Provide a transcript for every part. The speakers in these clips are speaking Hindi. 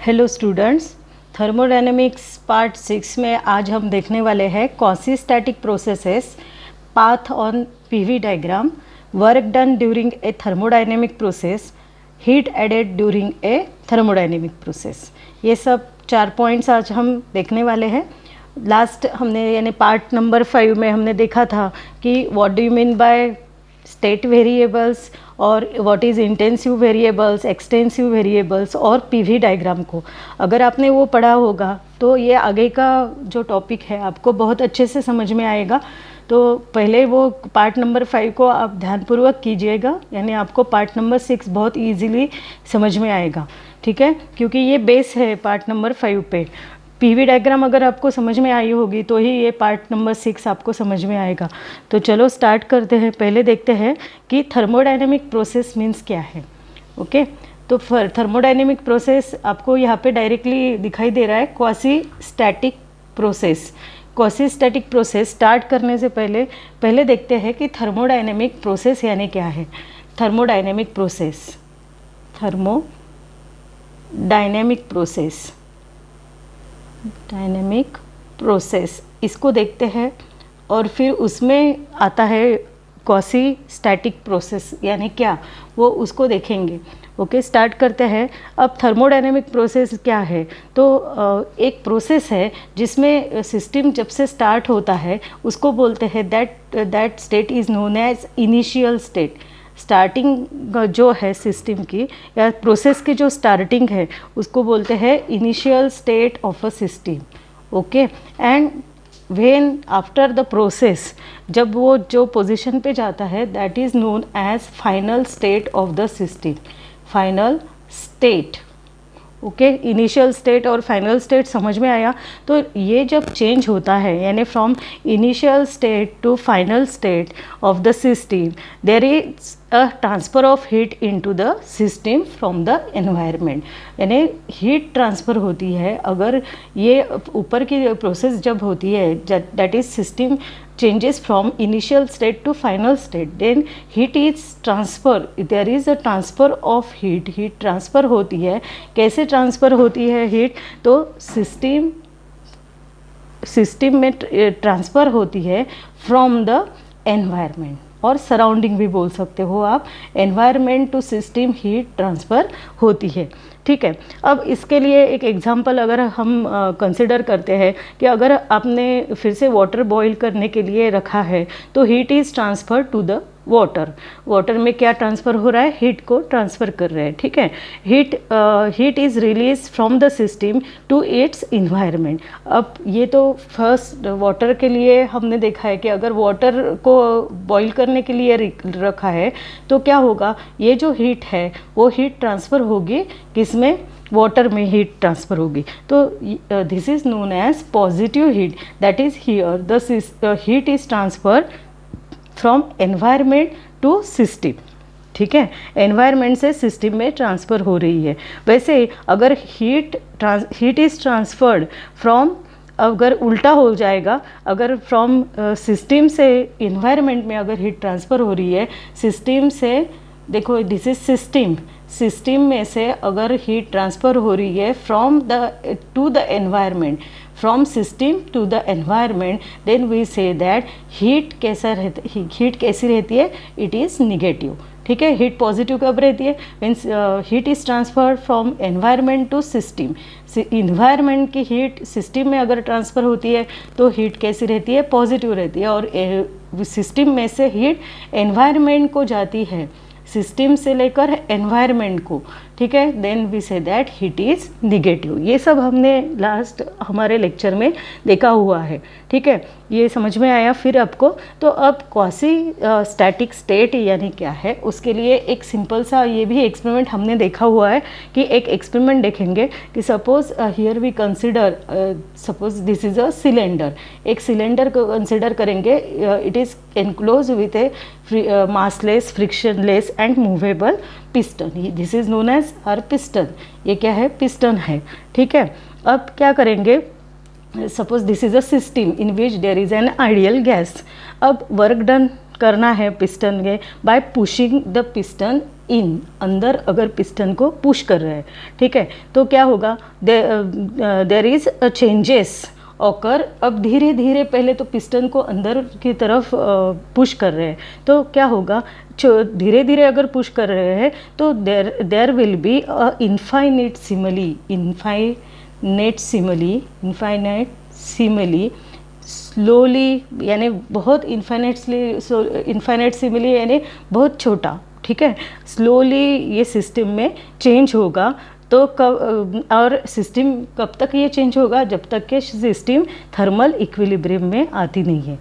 हेलो स्टूडेंट्स, थर्मोडायनेमिक्स पार्ट 6 में आज हम देखने वाले हैं quasi static processes, path on PV diagram, work done during a thermodynamic process, heat added during a thermodynamic process. ये सब 4 पॉइंट्स आज हम देखने वाले हैं। लास्ट हमने यानी पार्ट नंबर 5 में हमने देखा था कि what do you mean by state variables और what is intensive variables, extensive variables और पीवी डायग्राम को अगर आपने वो पढ़ा होगा तो ये आगे का जो टॉपिक है आपको बहुत अच्छे से समझ में आएगा। तो पहले वो पार्ट नंबर 5 को आप ध्यानपूर्वक कीजिएगा, यानी आपको पार्ट नंबर 6 बहुत इजीली समझ में आएगा, ठीक है, क्योंकि ये बेस है पार्ट नंबर 5 पे। पीवी डायग्राम अगर आपको समझ में आई होगी तो ही ये पार्ट नंबर 6 आपको समझ में आएगा। तो चलो स्टार्ट करते हैं। पहले देखते हैं कि थर्मोडायनेमिक प्रोसेस मीन्स क्या है। ओके, तो थर्मोडायनेमिक प्रोसेस आपको यहाँ पे डायरेक्टली दिखाई दे रहा है, quasi static process. Quasi static process start करने से पहले देखते हैं कि थर्मोडायनेमिक प्रोसेस यानी क्या है। थर्मोडायनेमिक डायनेमिक प्रोसेस इसको देखते हैं और फिर उसमें आता है क्वासी स्टैटिक प्रोसेस यानी क्या, वो उसको देखेंगे। ओके, स्टार्ट करते हैं। अब थर्मोडायनेमिक प्रोसेस क्या है, तो एक प्रोसेस है जिसमें सिस्टम जब से स्टार्ट होता है उसको बोलते हैं that state is known as initial state. Starting जो है सिस्टम की या प्रोसेस की जो स्टार्टिंग है उसको बोलते हैं initial state of a system. Okay, and when after the process जब वो जो पोजीशन पे जाता है that is known as final state of the system. Final state, okay, initial state और फाइनल स्टेट समझ में आया। तो ये जब चेंज होता है यानी from initial state to final state of the system there is a transfer of heat into the system from the environment, यानी हीट ट्रांसफ़र होती है। अगर ये ऊपर की प्रोसेस जब होती है that is system changes from initial state to final state, then heat is transfer, there is a transfer of heat transfer होती है। कैसे ट्रांसफ़र होती है हीट, तो सिस्टम में ट्रांसफ़र होती है फ्रॉम द एनवायरनमेंट, और सराउंडिंग भी बोल सकते हो आप। Environment to system heat transfer होती है, ठीक है। अब इसके लिए एक एग्जांपल अगर हम कंसिडर करते हैं कि अगर आपने फिर से वाटर बॉईल करने के लिए रखा है तो heat is transfer to the water में क्या ट्रांसफ़र हो रहा है, हीट को ट्रांसफ़र कर रहे हैं, ठीक है। Heat is release from the system to its environment. अब ये तो फर्स्ट वाटर के लिए हमने देखा है कि अगर वाटर को बॉईल करने के लिए रखा है तो क्या होगा, ये जो हीट है वो हीट ट्रांसफ़र होगी किसमें, वाटर में हीट ट्रांसफ़र होगी। तो this is known as positive heat, that is here the heat is transfer from environment to system, ठीक है। एनवायरनमेंट से सिस्टम में ट्रांसफ़र हो रही है। वैसे अगर हीट इज़ ट्रांसफर्ड फ्रॉम, अगर उल्टा हो जाएगा, अगर फ्रॉम सिस्टम से इन्वायरमेंट में अगर हीट ट्रांसफ़र हो रही है, सिस्टम से, देखो दिस इज सिस्टम में से अगर हीट ट्रांसफ़र हो रही है from the to the environment, from system to the environment, then we से दैट हीट कैसी रहती है, इट इज़ निगेटिव, ठीक है। हीट पॉजिटिव कब रहती है, means heat is transferred from environment to system. Environment की हीट सिस्टम में अगर ट्रांसफ़र होती है तो हीट कैसी रहती है, पॉजिटिव रहती है, और सिस्टम में से हीट एनवायरनमेंट को जाती है, सिस्टम से लेकर एनवायरनमेंट को, ठीक है। देन वी से दैट हीट इज़ निगेटिव। ये सब हमने लास्ट हमारे लेक्चर में देखा हुआ है, ठीक है। ये समझ में आया फिर आपको। तो अब क्वासी स्टैटिक स्टेट यानी क्या है, उसके लिए एक सिंपल सा ये भी एक्सपेरिमेंट हमने देखा हुआ है कि एक एक्सपेरिमेंट देखेंगे कि suppose here we consider, suppose this is a cylinder. एक सिलेंडर को कंसिडर करेंगे, it is enclose with a massless, frictionless and movable piston. This is known as our piston. ये क्या है, पिस्टन है, ठीक है। अब क्या करेंगे, suppose this is a system in which there is an ideal gas. अब वर्क डन करना है पिस्टन के, by pushing the piston in, अंदर अगर पिस्टन को पुश कर रहे हैं, ठीक है, तो क्या होगा, there is a changes occur. अब धीरे धीरे पहले तो पिस्टन को अंदर की तरफ पुश कर रहे हैं, तो क्या होगा, धीरे धीरे अगर पुश कर रहे हैं तो there will be a infinitesimally slowly, यानी बहुत इनफाइनाइट सिमिली यानी बहुत छोटा, ठीक है, स्लोली ये सिस्टम में चेंज होगा। तो कब, और सिस्टम कब तक ये चेंज होगा, जब तक कि सिस्टम थर्मल इक्विलिब्रियम में आती नहीं है।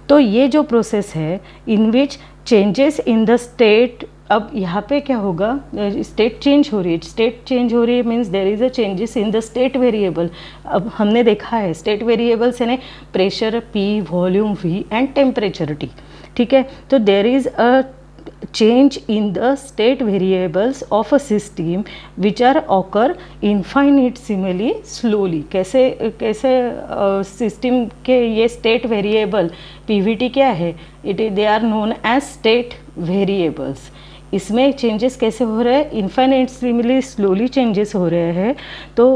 तो ये जो प्रोसेस है in which changes in the state, अब यहाँ पे क्या होगा, स्टेट चेंज हो रही है, स्टेट चेंज हो रही है means there is a changes in the state variable. अब हमने देखा है स्टेट वेरिएबल्स यानी pressure P, volume V and temperature T, ठीक है। तो there is a change in the state variables of a system which are occur infinitesimally slowly। कैसे सिस्टम के ये स्टेट वेरिएबल PVT क्या है, they are known as state variables. इसमें चेंजेस कैसे हो रहे हैं, इन्फाइनाइटसिमली स्लोली चेंजेस हो रहे हैं। तो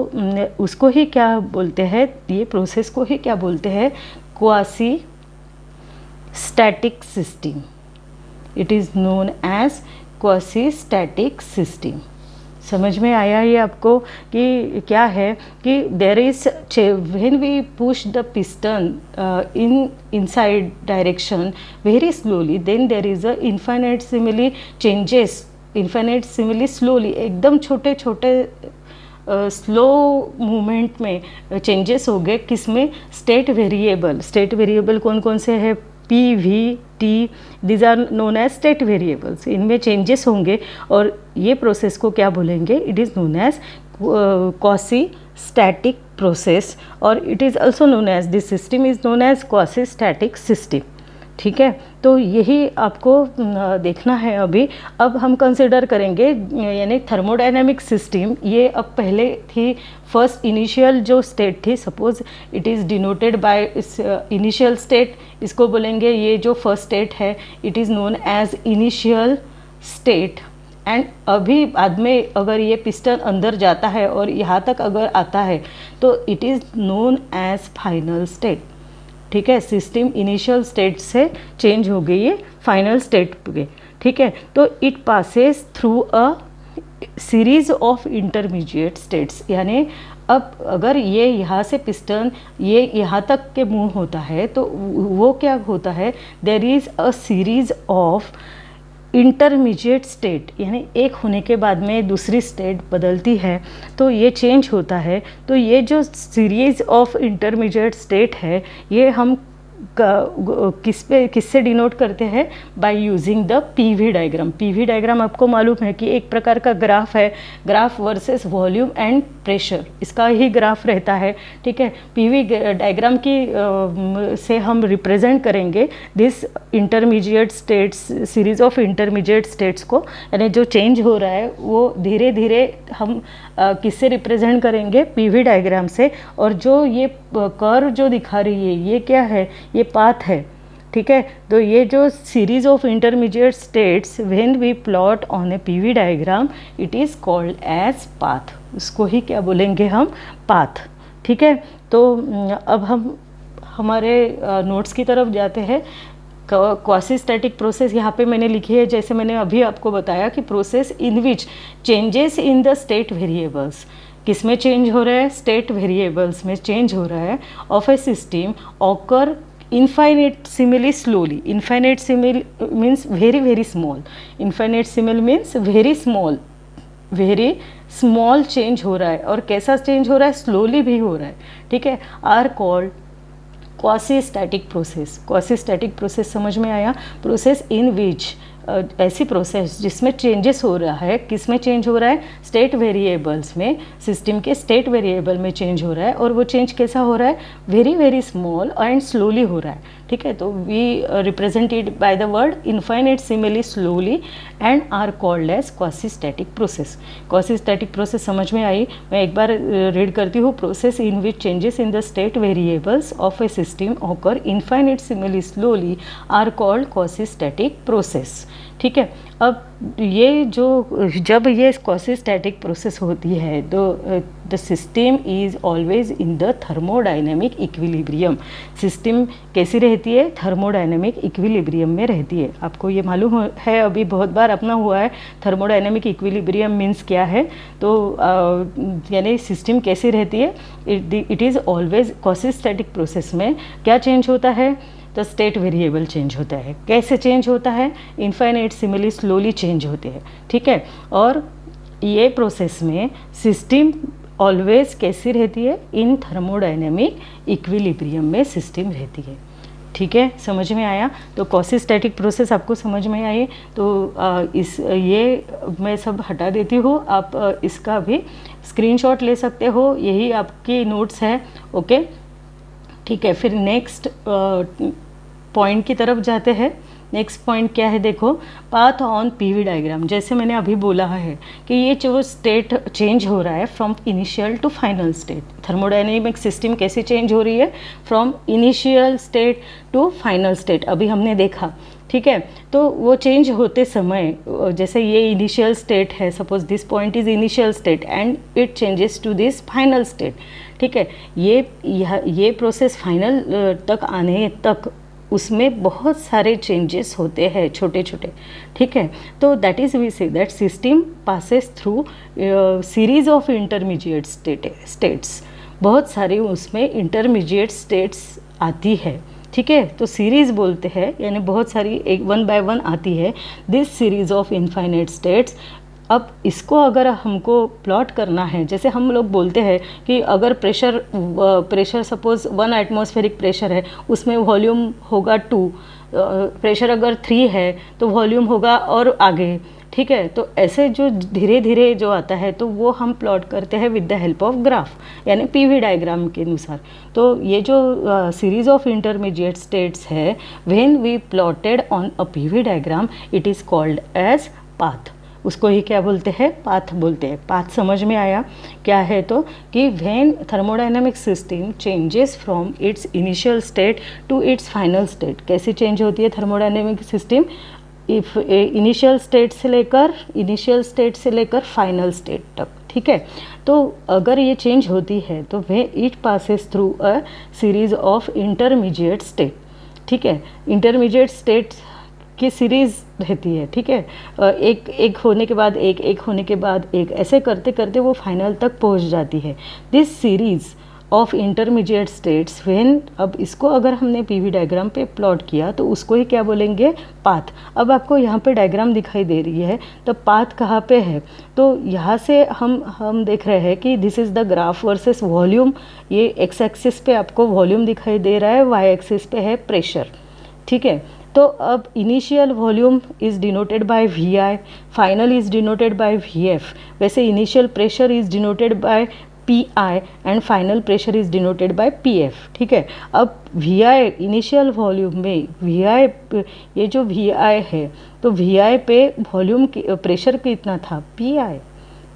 उसको ही क्या बोलते हैं, ये प्रोसेस को ही क्या बोलते हैं, quasi static system. It is known as quasi static system. समझ में आया ये आपको कि क्या है, कि there is when we push the piston inside direction very slowly, then there is a infinitesimally changes, infinitesimally slowly, एकदम छोटे छोटे स्लो मूवमेंट में चेंजेस हो गए। किसमें, स्टेट वेरिएबल कौन कौन से है, P, V, T, these are known as state variables। इनमें चेंजेस होंगे और ये प्रोसेस को क्या बोलेंगे, it is known as quasi static process, और it is also known as, this system is known as quasi static system, ठीक है। तो यही आपको देखना है अभी। अब हम कंसिडर करेंगे यानी थर्मोडायनेमिक सिस्टम, ये अब पहले थी फर्स्ट इनिशियल जो स्टेट थी, suppose it is denoted by initial state, इसको बोलेंगे ये जो फर्स्ट स्टेट है it is known as initial state. And अभी बाद में अगर ये पिस्टन अंदर जाता है और यहाँ तक अगर आता है तो it is known as final state, ठीक है। सिस्टम इनिशियल स्टेट से चेंज हो गई है फाइनल स्टेट पे, ठीक है। तो it passes through a series of intermediate states, यानी अब अगर ये यहाँ से पिस्टन ये यहाँ तक के मूव होता है तो वो क्या होता है, there is a series of intermediate state, यानी एक होने के बाद में दूसरी स्टेट बदलती है तो ये चेंज होता है। तो ये जो सीरीज ऑफ इंटरमीडिएट स्टेट है ये हम किससे डिनोट करते हैं, by using the PV diagram. PV diagram आपको मालूम है कि एक प्रकार का ग्राफ है, graph versus volume and pressure, इसका ही ग्राफ रहता है, ठीक है। PV डायग्राम की से हम रिप्रेजेंट करेंगे this intermediate states, series of intermediate states को, यानी जो चेंज हो रहा है वो धीरे धीरे हम किससे रिप्रेजेंट करेंगे, PV डायग्राम से। और जो ये कर्व जो दिखा रही है ये क्या है, ये पाथ है, ठीक है। तो ये जो series of intermediate states when we plot on a PV diagram it is called as path, उसको ही क्या बोलेंगे हम, पाथ, ठीक है। तो अब हम हमारे नोट्स की तरफ जाते हैं। क्वासी स्टैटिक प्रोसेस यहाँ पे मैंने लिखी है, जैसे मैंने अभी आपको बताया कि process in which changes in the state variables, किस में चेंज हो रहा है, स्टेट वेरिएबल्स में चेंज हो रहा है, of a system occur infinitesimally slowly. Infinitesimal means very very small, infinitesimal means very small change हो रहा है। और कैसा चेंज हो रहा है, स्लोली भी हो रहा है, ठीक है। Are called quasi static process. Quasi static process समझ में आया, प्रोसेस इन विच, ऐसी प्रोसेस जिसमें चेंजेस हो रहा है, किस में चेंज हो रहा है, स्टेट वेरिएबल्स में, सिस्टम के स्टेट वेरिएबल में चेंज हो रहा है। और वो चेंज कैसा हो रहा है, very very small and slowly हो रहा है, ठीक है। तो we represent it by the word infinitesimally slowly and are called as quasistatic process. Quasistatic process समझ में आई? मैं एक बार रीड करती हूँ। Process in which changes in the state variables of a system occur infinitesimally slowly are called quasistatic process. ठीक है। अब ये जो जब ये क्वासीस्टैटिक प्रोसेस होती है तो the system is always in the thermodynamic equilibrium. System कैसी रहती है? थर्मोडाइनमिक इक्विलिब्रियम में रहती है। आपको ये मालूम है, अभी बहुत बार अपना हुआ है। थर्मोडाइनमिक इक्विलिब्रियम मीन्स क्या है? तो यानी सिस्टम कैसी रहती है? इट इज़ ऑलवेज क्वासीस्टैटिक प्रोसेस में क्या चेंज होता है? तो स्टेट वेरिएबल चेंज होता है। कैसे चेंज होता है? इनफाइनाइट सिमिली स्लोली चेंज होते हैं। ठीक है। और ये प्रोसेस में सिस्टम ऑलवेज कैसी रहती है? इन थर्मोडाइनमिक इक्विलिब्रियम में सिस्टम रहती है। ठीक है, समझ में आया? तो क्वासीस्टैटिक प्रोसेस आपको समझ में आई? तो ये मैं सब हटा देती हूँ। आप इसका भी स्क्रीनशॉट ले सकते हो, यही आपकी नोट्स है। ओके, ठीक है। फिर नेक्स्ट पॉइंट की तरफ जाते हैं। नेक्स्ट पॉइंट क्या है? देखो, पाथ ऑन पीवी डायग्राम। जैसे मैंने अभी बोला है कि ये जो स्टेट चेंज हो रहा है from initial to final state, thermodynamic system कैसे चेंज हो रही है? From initial state to final state, अभी हमने देखा। ठीक है। तो वो चेंज होते समय, जैसे ये इनिशियल स्टेट है, suppose this point is initial state and it changes to this final state. ठीक है। ये प्रोसेस फाइनल तक आने तक उसमें बहुत सारे चेंजेस होते हैं, छोटे छोटे। ठीक है। तो दैट इज़ वी से that system passes through series of intermediate states. बहुत सारी उसमें इंटरमीडिएट स्टेट्स आती है। ठीक है। तो सीरीज़ बोलते हैं, यानी बहुत सारी एक वन बाय वन आती है this series of infinite states. अब इसको अगर हमको प्लॉट करना है, जैसे हम लोग बोलते हैं कि अगर प्रेशर सपोज 1 एटमॉस्फेरिक प्रेशर है, उसमें वॉल्यूम होगा 2, प्रेशर अगर 3 है तो वॉल्यूम होगा और आगे। ठीक है। तो ऐसे जो धीरे धीरे जो आता है तो वो हम प्लॉट करते हैं with the help of graph, यानी पीवी डायग्राम के अनुसार। तो ये जो सीरीज ऑफ इंटरमीडिएट स्टेट्स है, when we plotted on a PV diagram, it is called as path. उसको ही क्या बोलते हैं? पाथ बोलते हैं। पाथ समझ में आया क्या है? तो कि when thermodynamic system changes from its initial state to its final state. कैसे चेंज होती है thermodynamic system? If initial state से लेकर फाइनल स्टेट तक। ठीक है। तो अगर ये चेंज होती है तो way it passes through a series of intermediate state. ठीक है। इंटरमीडिएट स्टेट की सीरीज़ रहती है। ठीक है। एक होने के बाद एक होने के बाद एक, ऐसे करते करते वो फाइनल तक पहुंच जाती है। This series of intermediate states when, अब इसको अगर हमने पीवी डायग्राम पे प्लॉट किया तो उसको ही क्या बोलेंगे? पाथ। अब आपको यहाँ पे डायग्राम दिखाई दे रही है, तो पाथ कहाँ पे है? तो यहाँ से हम देख रहे हैं कि this is the graph versus volume. ये एक्स एक्सिस पे आपको वॉल्यूम दिखाई दे रहा है, वाई एक्सिस पे है प्रेशर। ठीक है। तो अब initial volume is denoted by V I, final is denoted by V F. वैसे initial pressure is denoted by P I and final pressure is denoted by P F. ठीक है। अब वी आई इनिशियल वॉल्यूम में वी आई, ये जो वी आई है, तो वी आई पे वॉल्यूम प्रेशर कितना था? P I.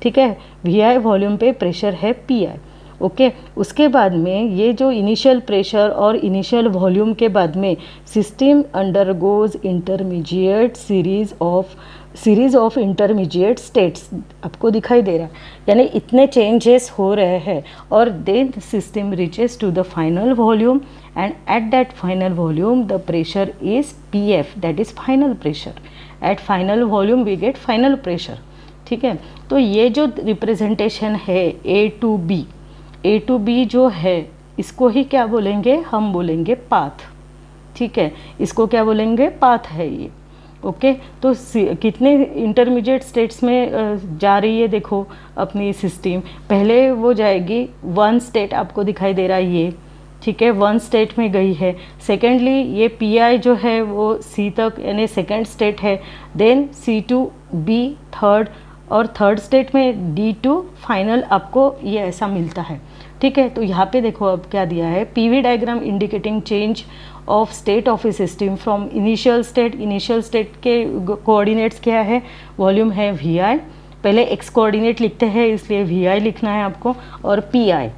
ठीक है। वी आई वॉल्यूम पे प्रेशर है पी आई। ओके। उसके बाद में ये जो इनिशियल प्रेशर और इनिशियल वॉल्यूम के बाद में system undergoes intermediate series of intermediate states. आपको दिखाई दे रहा है, यानी इतने चेंजेस हो रहे हैं और then system reaches to the final volume and at that final volume the pressure is P F, that is final pressure. At final volume we get final pressure. ठीक है। तो ये जो रिप्रेजेंटेशन है ए टू बी जो है, इसको ही क्या बोलेंगे? हम बोलेंगे पाथ। ठीक है। इसको क्या बोलेंगे? पाथ है ये। ओके। तो कितने इंटरमीडिएट स्टेट्स में जा रही है? देखो अपनी सिस्टम, पहले वो जाएगी 1 स्टेट, आपको दिखाई दे रहा है ये। ठीक है। 1 स्टेट में गई है। सेकेंडली ये पी आई जो है वो सी तक, यानी सेकेंड स्टेट है। Then C to B third, और थर्ड स्टेट में डी टू फाइनल, आपको ये ऐसा मिलता है। ठीक है। तो यहाँ पे देखो अब क्या दिया है? PV diagram indicating change of state of a system from initial state के कोऑर्डिनेट्स क्या है, वॉल्यूम है वी आई, पहले एक्स कोऑर्डिनेट लिखते हैं इसलिए वी आई लिखना है आपको, और P I,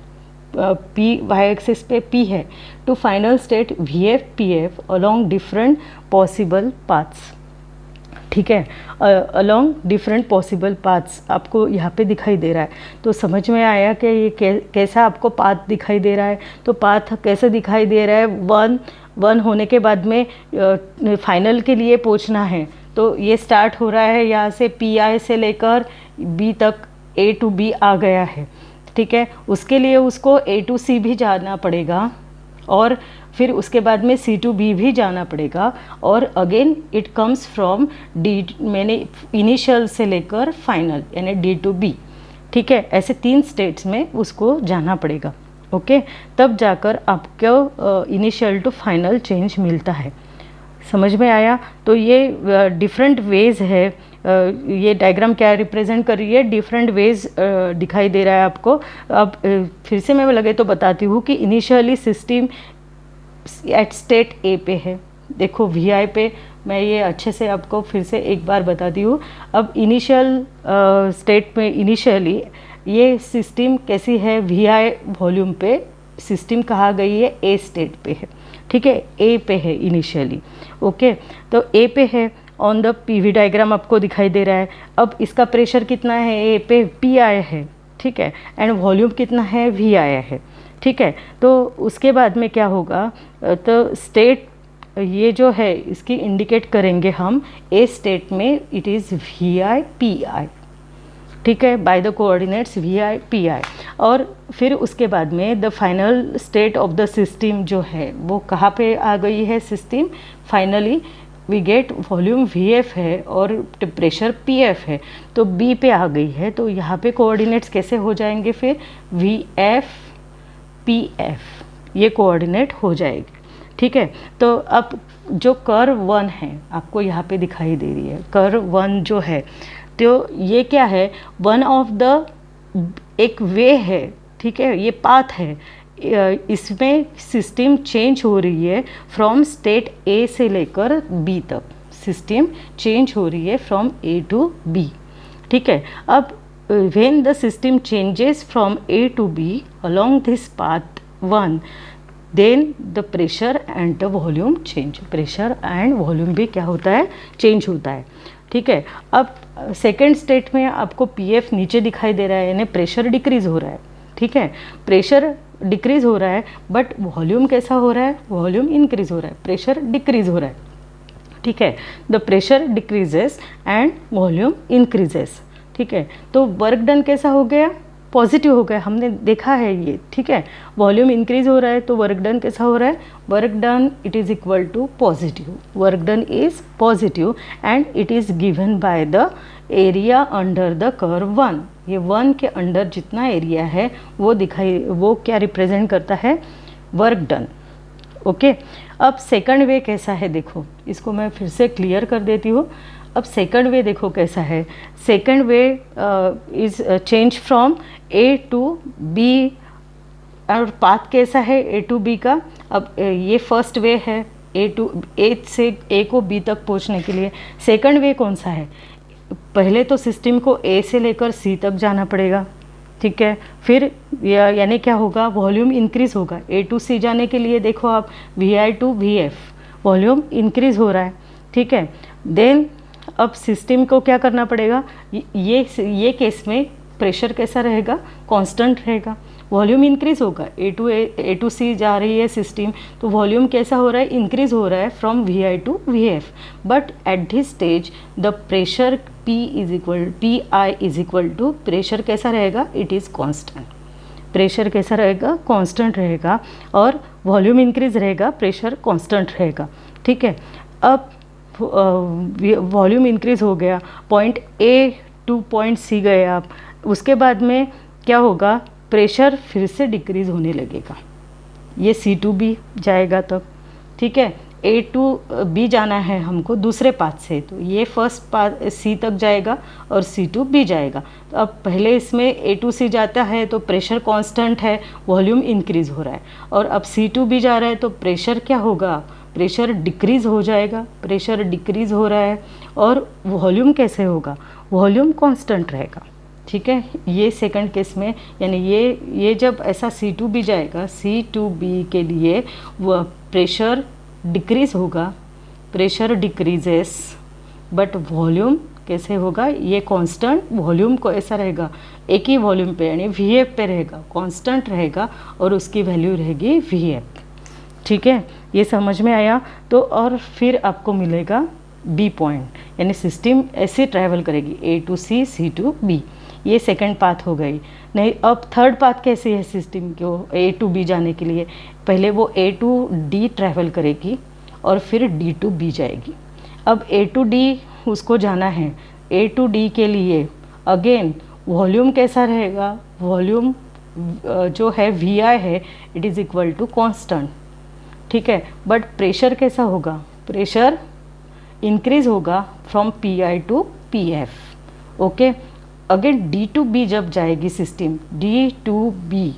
P Y axis पे पी है, to final state V F P F along different possible paths, ठीक है, अलॉन्ग डिफरेंट पॉसिबल पाथ्स आपको यहाँ पे दिखाई दे रहा है। तो समझ में आया कि ये कैसा आपको पाथ दिखाई दे रहा है। तो पाथ कैसे दिखाई दे रहा है, वन होने के बाद में फाइनल के लिए पहुँचना है, तो ये स्टार्ट हो रहा है यहाँ से पी आई से लेकर बी तक, ए टू बी आ गया है, ठीक है। उसके लिए उसको ए टू सी भी जाना पड़ेगा और फिर उसके बाद में सी टू बी भी जाना पड़ेगा, और again it comes from D, मैंने इनिशियल से लेकर फाइनल यानी डी टू बी, ठीक है। ऐसे 3 स्टेट्स में उसको जाना पड़ेगा, ओके, तब जाकर आपको इनिशियल टू फाइनल चेंज मिलता है। समझ में आया। तो ये डिफरेंट वेज है, ये डायग्राम क्या रिप्रेजेंट कर रही है, डिफरेंट वेज दिखाई दे रहा है आपको। अब फिर से मैं लगे तो बताती हूँ कि initially system eight state A पे है, देखो वी आई पे, मैं ये अच्छे से आपको फिर से एक बार बताती हूँ। अब इनिशियल स्टेट में इनिशियली ये सिस्टम कैसी है, वी आई वॉल्यूम पे सिस्टम कहा गई है, ए स्टेट पे है, ठीक है, ए पे है इनिशियली, ओके। तो ए पे है, ऑन द पीवी डायग्राम आपको दिखाई दे रहा है। अब इसका प्रेशर कितना है, ए पे पी आई है, ठीक है, एंड वॉल्यूम कितना है, वी आई है, ठीक है। तो उसके बाद में क्या होगा, तो स्टेट ये जो है इसकी इंडिकेट करेंगे हम ए स्टेट में, it is V I P I, ठीक है, by the coordinates V I P I. और फिर उसके बाद में the final state of the system जो है वो कहाँ पे आ गई है, system finally we get volume V F है और प्रेशर पी एफ है, तो बी पे आ गई है। तो यहाँ पे कोऑर्डिनेट्स कैसे हो जाएंगे, फिर वी एफ पी एफ ये कोऑर्डिनेट हो जाएगी, ठीक है। तो अब जो कर्व 1 है आपको यहाँ पे दिखाई दे रही है, कर्व 1 जो है, तो ये क्या है, वन ऑफ द एक वे है, ठीक है, ये पाथ है, इसमें सिस्टम चेंज हो रही है फ्रॉम स्टेट ए से लेकर बी तक, सिस्टम चेंज हो रही है फ्रॉम ए टू बी, ठीक है। अब when the system changes from A to B along this path 1, then the pressure and the volume change, pressure and volume भी क्या होता है, चेंज होता है, ठीक है। अब सेकेंड स्टेट में आपको पीएफ नीचे दिखाई दे रहा है, यानी प्रेशर डिक्रीज हो रहा है, ठीक है, प्रेशर डिक्रीज हो रहा है, बट वॉल्यूम कैसा हो रहा है, वॉल्यूम इंक्रीज हो रहा है, प्रेशर डिक्रीज हो रहा है, ठीक है। The pressure decreases and volume increases, ठीक है। तो वर्क डन कैसा हो गया, पॉजिटिव हो गया, हमने देखा है ये, ठीक है। वॉल्यूम इंक्रीज हो रहा है तो वर्क डन कैसा हो रहा है, work done it is equal to positive, work done is positive and it is given by the area under the curve 1। ये 1 के अंडर जितना एरिया है वो क्या रिप्रेजेंट करता है, वर्क डन, ओके। अब सेकंड वे कैसा है, देखो इसको मैं फिर से क्लियर कर देती हूँ। अब सेकंड वे देखो कैसा है, second way is change from A to B, और पाथ कैसा है ए टू बी का। अब ये फर्स्ट वे है ए से ए को बी तक पहुंचने के लिए। सेकंड वे कौन सा है, पहले तो सिस्टम को ए से लेकर सी तक जाना पड़ेगा, ठीक है। फिर यानी क्या होगा, वॉल्यूम इंक्रीज होगा, ए टू सी जाने के लिए देखो आप V I to V F, volume increase हो रहा है, ठीक है। देन अब सिस्टम को क्या करना पड़ेगा, ये केस में प्रेशर कैसा रहेगा, कांस्टेंट रहेगा, वॉल्यूम इंक्रीज होगा, ए टू सी जा रही है सिस्टम, तो वॉल्यूम कैसा हो रहा है, इंक्रीज हो रहा है from V I to V F, but at this stage the pressure P I is equal to, pressure कैसा रहेगा, इट इज़ कांस्टेंट, प्रेशर कैसा रहेगा, कांस्टेंट रहेगा, और वॉल्यूम इंक्रीज रहेगा, प्रेशर कांस्टेंट रहेगा, ठीक है। अब वॉल्यूम इंक्रीज हो गया, point A to point C गए आप, उसके बाद में क्या होगा, प्रेशर फिर से डिक्रीज होने लगेगा, ये सी टू बी जाएगा तब, ठीक है। ए टू बी जाना है हमको दूसरे पाथ से, तो ये फर्स्ट पाथ सी तक जाएगा और सी टू बी जाएगा। तो अब पहले इसमें ए टू सी जाता है तो प्रेशर कांस्टेंट है, वॉल्यूम इंक्रीज़ हो रहा है, और अब सी टू बी जा रहा है तो प्रेशर क्या होगा, प्रेशर डिक्रीज़ हो जाएगा, प्रेशर डिक्रीज़ हो रहा है, और वॉल्यूम कैसे होगा, वॉल्यूम कांस्टेंट रहेगा। ठीक है, ये सेकंड केस में, यानी ये जब ऐसा सी टू बी जाएगा, सी टू बी के लिए वो प्रेशर डिक्रीज़ होगा, प्रेशर डिक्रीजेस, बट वॉल्यूम कैसे होगा, ये कांस्टेंट वॉल्यूम को ऐसा रहेगा, एक ही वॉल्यूम पे यानी वी एफ पे रहेगा, कांस्टेंट रहेगा, और उसकी वैल्यू रहेगी वी एफ। ठीक है, ये समझ में आया। तो और फिर आपको मिलेगा बी पॉइंट, यानी सिस्टम ऐसे ट्रैवल करेगी A to C, C to B. ये सेकंड पाथ हो गई। नहीं, अब थर्ड पाथ कैसी है सिस्टम को ए टू बी जाने के लिए, पहले वो ए टू डी ट्रैवल करेगी और फिर डी टू बी जाएगी। अब ए टू डी उसको जाना है, ए टू डी के लिए अगेन वॉल्यूम कैसा रहेगा, वॉल्यूम जो है वी आई है, it is equal to constant. ठीक है, बट प्रेशर कैसा होगा, प्रेशर इंक्रीज होगा from P I to P F. Okay, again D to B जब जाएगी सिस्टम, डी टू बी,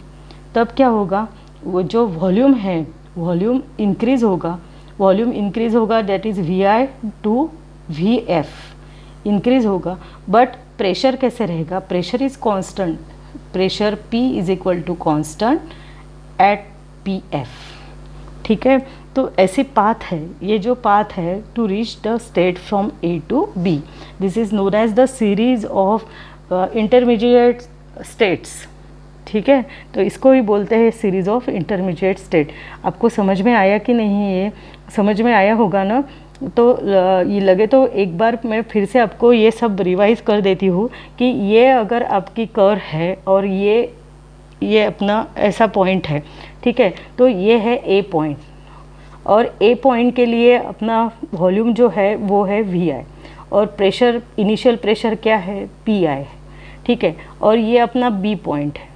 तब क्या होगा, वो जो वॉल्यूम है वॉल्यूम इंक्रीज होगा, वॉल्यूम इंक्रीज होगा, that is V I to V F increase होगा, बट प्रेशर कैसे रहेगा, pressure is constant, pressure P is equal to constant at P F. ठीक है, तो ऐसे पाथ है, ये जो पाथ है to reach the state from A to B, this is known as the series of intermediate states. ठीक है, तो इसको ही बोलते हैं सीरीज ऑफ इंटरमीडिएट स्टेट। आपको समझ में आया कि नहीं, ये समझ में आया होगा ना। तो ये लगे तो एक बार मैं फिर से आपको ये सब रिवाइज कर देती हूँ कि ये अगर आपकी कर्व है और ये अपना ऐसा पॉइंट है, ठीक है, तो ये है ए पॉइंट, और ए पॉइंट के लिए अपना वॉल्यूम जो है वो है वी आई, और प्रेशर इनिशियल प्रेशर क्या है, पी आई है। ठीक है, और ये अपना बी पॉइंट है,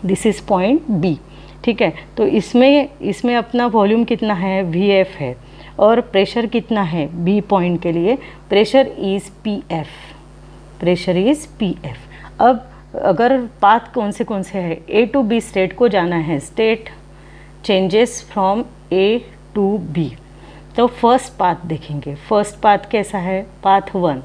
दिस इज़ पॉइंट बी। ठीक है, तो इसमें अपना वॉल्यूम कितना है, वी एफ है, और प्रेशर कितना है बी पॉइंट के लिए, pressure is P F, pressure is P F. अब अगर पाथ कौन से है, ए टू बी स्टेट को जाना है, state changes from A to B, तो फर्स्ट पाथ देखेंगे। फर्स्ट पाथ कैसा है, पाथ वन,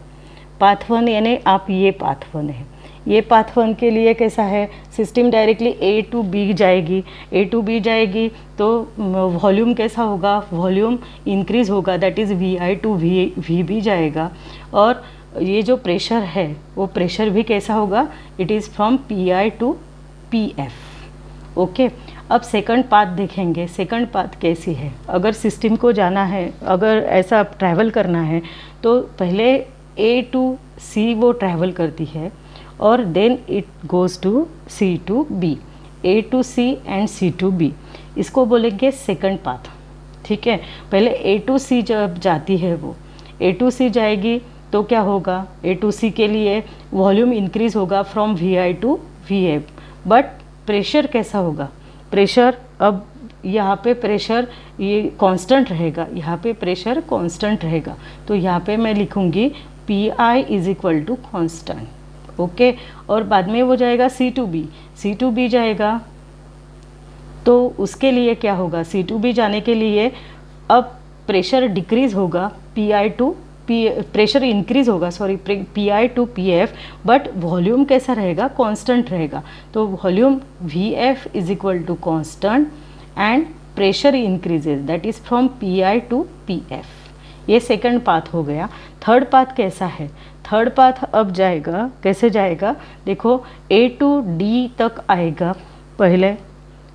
पाथ वन यानी आप ये पाथ वन है, ये पाथ वन के लिए कैसा है, system directly A to B जाएगी, ए टू बी जाएगी तो वॉल्यूम कैसा होगा, वॉल्यूम इंक्रीज होगा, that is V I to V B जाएगा, और ये जो प्रेशर है वो प्रेशर भी कैसा होगा, it is from P I to P F. Okay, अब सेकंड पाथ देखेंगे, सेकंड पाथ कैसी है। अगर सिस्टम को जाना है, अगर ऐसा ट्रैवल करना है, तो पहले ए टू सी वो ट्रैवल करती है, और then it goes to C to B, A to C and C to B, इसको बोलेंगे सेकंड पाथ। ठीक है, पहले ए टू सी जब जाती है, वो ए टू सी जाएगी तो क्या होगा, ए टू सी के लिए वॉल्यूम इंक्रीज होगा from V I to V F, but pressure कैसा होगा, प्रेशर अब यहाँ पे प्रेशर ये कांस्टेंट रहेगा, यहाँ पे प्रेशर कांस्टेंट रहेगा, तो यहाँ पे मैं लिखूँगी P I is equal to constant. Okay, और बाद में वो जाएगा C to B, C to B जाएगा, तो उसके लिए क्या होगा, सी टू बी जाने के लिए अब प्रेशर डिक्रीज होगा, P I to pressure increase होगा, sorry, P I to P F, but volume कैसा रहेगा, कांस्टेंट रहेगा, तो volume V F is equal to constant and pressure increases, that is from P I to P F. ये सेकंड पाथ हो गया। थर्ड पाथ कैसा है, थर्ड पाथ अब जाएगा, कैसे जाएगा, देखो ए टू डी तक आएगा, पहले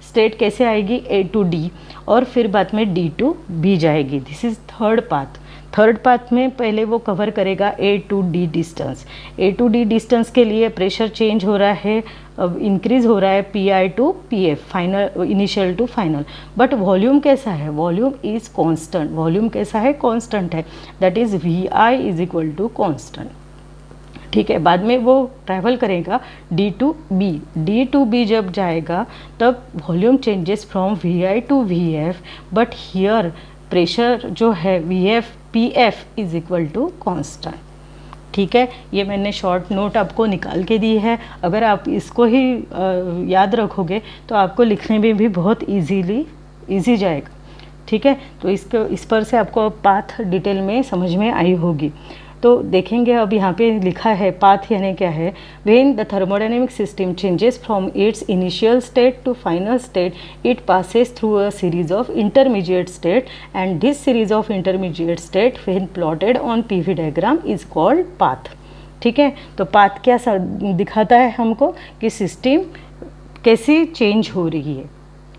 स्टेट कैसे आएगी, ए टू डी, और फिर बाद में डी टू बी जाएगी, this is third path. Third path में पहले वो कवर करेगा A to D distance, A to D distance के लिए प्रेशर चेंज हो रहा है, अब इंक्रीज हो रहा है P I to P F, final initial to final, but volume कैसा है, वॉल्यूम इज कांस्टेंट, वॉल्यूम कैसा है, कांस्टेंट है, that is V I is equal to constant. ठीक है, बाद में वो ट्रैवल करेगा D to B, D to B जब जाएगा तब volume changes from V I to V F, but here pressure जो है V F P F is equal to constant. ठीक है, ये मैंने शॉर्ट नोट आपको निकाल के दी है। अगर आप इसको ही याद रखोगे तो आपको लिखने में भी बहुत ईजी जाएगा। ठीक है, तो इस पर से आपको पाथ डिटेल में समझ में आई होगी। तो देखेंगे अब यहाँ पे लिखा है पाथ यानी क्या है। When the thermodynamic system changes from its initial state to final state it passes through a series of intermediate state and this series of intermediate state when plotted on PV diagram is called path. ठीक है, तो पाथ क्या दिखाता है हमको कि सिस्टम कैसी चेंज हो रही है,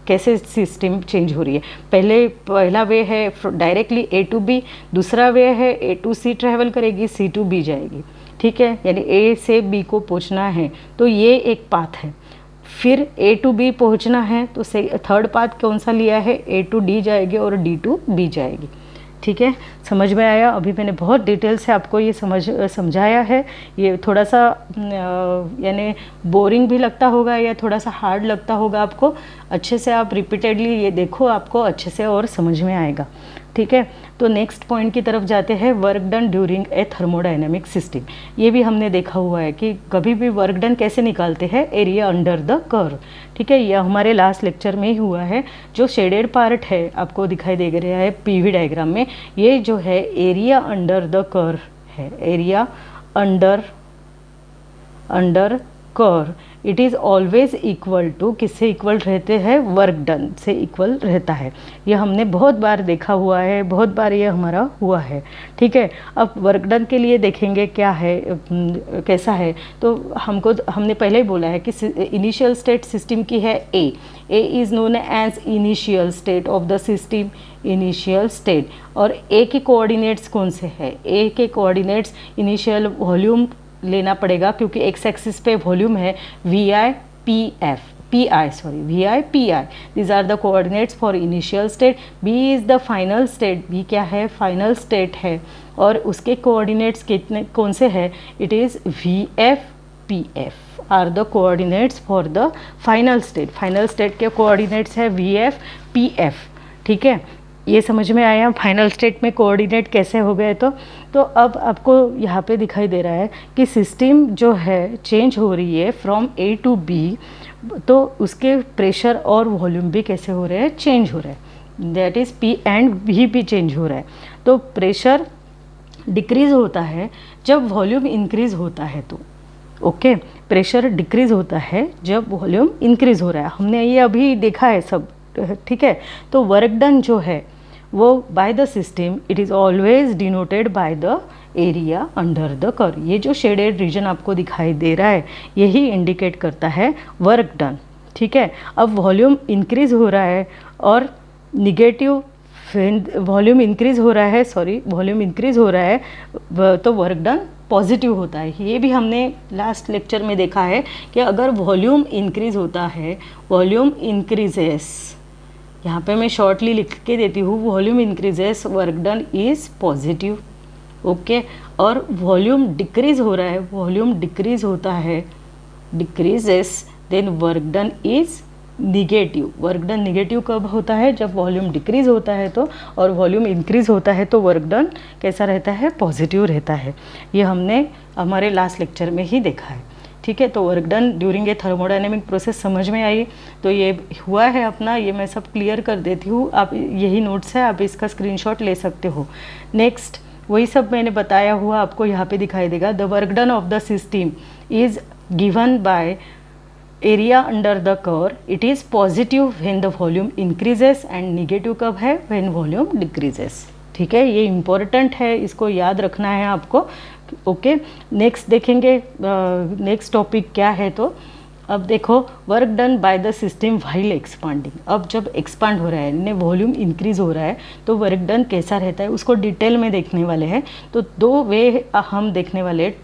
कैसे सिस्टम चेंज हो रही है। पहला वे है डायरेक्टली ए टू बी, दूसरा वे है ए टू सी ट्रैवल करेगी, सी टू बी जाएगी। ठीक है, यानी ए से बी को पहुंचना है तो ये एक पाथ है। फिर ए टू बी पहुंचना है तो थर्ड पाथ कौन सा लिया है, ए टू डी जाएगी और डी टू बी जाएगी। ठीक है, समझ में आया। अभी मैंने बहुत डिटेल से आपको ये समझाया है। ये थोड़ा सा यानी बोरिंग भी लगता होगा या थोड़ा सा हार्ड लगता होगा आपको। अच्छे से आप रिपीटेडली ये देखो, आपको अच्छे से और समझ में आएगा। ठीक है, तो नेक्स्ट पॉइंट की तरफ जाते हैं, work done during a thermodynamic system. ये भी हमने देखा हुआ है कि कभी भी वर्क डन कैसे निकालते हैं, एरिया अंडर द कर्व। ठीक है, यह हमारे लास्ट लेक्चर में ही हुआ है। जो शेडेड पार्ट है आपको दिखाई दे रहा है पीवी डायग्राम में, ये जो है एरिया अंडर द कर्व है, area under curve. It is always equal to, किससे इक्वल रहते हैं, वर्क डन से इक्वल रहता है। ये हमने बहुत बार देखा हुआ है, बहुत बार ये हमारा हुआ है। ठीक है, अब वर्क डन के लिए देखेंगे क्या है, कैसा है। तो हमने पहले ही बोला है कि इनिशियल स्टेट सिस्टम की है A is known as initial state of the system, initial state. और ए के कोऑर्डिनेट्स कौन से हैं, ए के कोऑर्डिनेट्स इनिशियल वॉल्यूम लेना पड़ेगा क्योंकि एक्स एक्सिस पे वॉल्यूम है V I P I these are the coordinates for initial state. B is the final state, B क्या है, फाइनल स्टेट है और उसके कोऑर्डिनेट्स कितने कौन से हैं, it is we F P F R the coordinates for the final state. Final state के कोऑर्डिनेट्स है वी एफ पी एफ। ठीक है, ये समझ में आया फाइनल स्टेट में कोऑर्डिनेट कैसे हो गए। तो अब आपको यहाँ पे दिखाई दे रहा है कि सिस्टम जो है चेंज हो रही है फ्रॉम ए टू बी, तो उसके प्रेशर और वॉल्यूम भी कैसे हो रहे हैं, चेंज हो रहा है। That is P and V भी चेंज हो रहा है। तो प्रेशर डिक्रीज़ होता है जब वॉल्यूम इंक्रीज़ होता है। तो ओके, प्रेशर डिक्रीज़ होता है जब वॉल्यूम इंक्रीज़ हो रहा है। हमने ये अभी देखा है सब। ठीक है, तो वर्क डन जो है वो by the system it is always denoted by the area under the curve. ये जो शेडेड रीजन आपको दिखाई दे रहा है यही इंडिकेट करता है वर्क डन। ठीक है, अब वॉल्यूम इंक्रीज़ हो रहा है और निगेटिव वॉल्यूम इंक्रीज़ हो रहा है तो वर्क डन पॉजिटिव होता है। ये भी हमने लास्ट लेक्चर में देखा है कि अगर वॉल्यूम इंक्रीज़ होता है, वॉल्यूम इंक्रीजेस, यहाँ पे मैं शॉर्टली लिख के देती हूँ, volume increases work done is positive. Okay, और वॉल्यूम डिक्रीज़ हो रहा है, वॉल्यूम डिक्रीज़ होता है, decreases, then work done is negative. Work done negative कब होता है, जब वॉल्यूम डिक्रीज़ होता है तो, और वॉल्यूम इंक्रीज़ होता है तो वर्क डन कैसा रहता है, पॉजिटिव रहता है। ये हमने हमारे लास्ट लेक्चर में ही देखा है। ठीक है, तो work done during a thermodynamic process समझ में आई। तो ये हुआ है अपना, ये मैं सब क्लियर कर देती हूँ। आप यही नोट्स है, आप इसका स्क्रीनशॉट ले सकते हो। नेक्स्ट वही सब मैंने बताया हुआ आपको यहाँ पे दिखाई देगा। The work done of the system is given by area under the curve. It is positive when the volume increases and negative कब है, व्हेन वॉल्यूम डिक्रीजेस। ठीक है, ये इम्पोर्टेंट है, इसको याद रखना है आपको। ओके, नेक्स्ट देखेंगे, नेक्स्ट टॉपिक क्या है। तो अब देखो, work done by the system while expanding. अब जब एक्सपांड हो रहा है, यानी वॉल्यूम इंक्रीज हो रहा है, तो वर्क डन कैसा रहता है उसको डिटेल में देखने वाले हैं। तो दो वे हम देखने वाले हैं,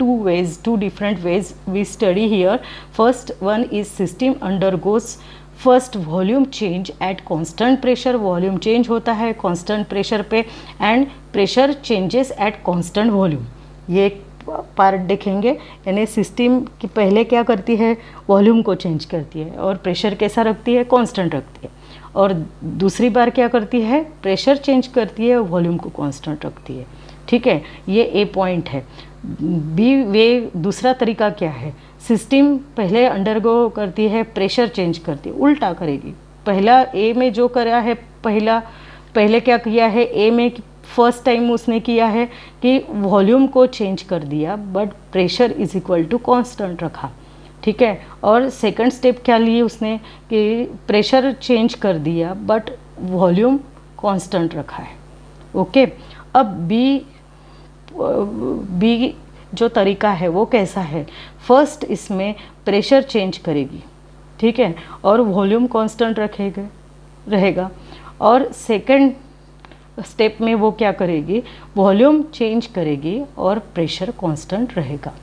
two different ways we study here. First one is system undergoes first volume change at constant pressure. Volume change होता है कांस्टेंट प्रेशर पे, and pressure changes at constant volume. ये पार्ट देखेंगे, यानी सिस्टम की पहले क्या करती है, वॉल्यूम को चेंज करती है और प्रेशर कैसा रखती है, कांस्टेंट रखती है। और दूसरी बार क्या करती है, प्रेशर चेंज करती है, वॉल्यूम को कांस्टेंट रखती है। ठीक है, ये ए पॉइंट है। बी वे दूसरा तरीका क्या है, सिस्टम पहले अंडरगो करती है, प्रेशर चेंज करती है, उल्टा करेगी। पहला ए में जो करा है, पहले क्या किया है, ए में फर्स्ट टाइम उसने किया है कि वॉल्यूम को चेंज कर दिया but pressure is equal to constant रखा। ठीक है, और सेकंड स्टेप क्या लिए उसने कि प्रेशर चेंज कर दिया बट वॉल्यूम कांस्टेंट रखा है। ओके, अब बी जो तरीका है वो कैसा है, फर्स्ट इसमें प्रेशर चेंज करेगी, ठीक है, और वॉल्यूम कांस्टेंट रहेगा। और सेकंड स्टेप में वो क्या करेगी, वॉल्यूम चेंज करेगी और प्रेशर कांस्टेंट रहेगा।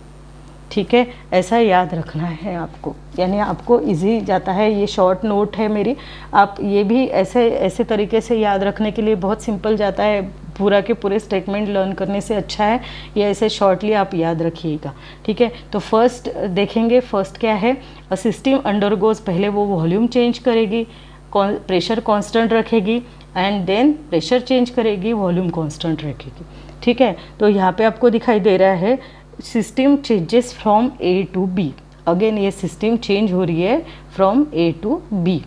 ठीक है, ऐसा याद रखना है आपको, यानी आपको इजी जाता है। ये शॉर्ट नोट है मेरी, आप ये भी ऐसे तरीके से याद रखने के लिए बहुत सिंपल जाता है। पूरा के पूरे स्टेटमेंट लर्न करने से अच्छा है ये ऐसे शॉर्टली आप याद रखिएगा। ठीक है, तो फर्स्ट देखेंगे, फर्स्ट क्या है, अ सिस्टम अंडरगोज, पहले वो वॉल्यूम चेंज करेगी, प्रेशर कांस्टेंट रखेगी, एंड देन प्रेशर चेंज करेगी, वॉल्यूम कांस्टेंट रखेगी। ठीक है, तो यहाँ पे आपको दिखाई दे रहा है system changes from A to B. Again ये सिस्टम चेंज हो रही है फ्रॉम ए टू बी।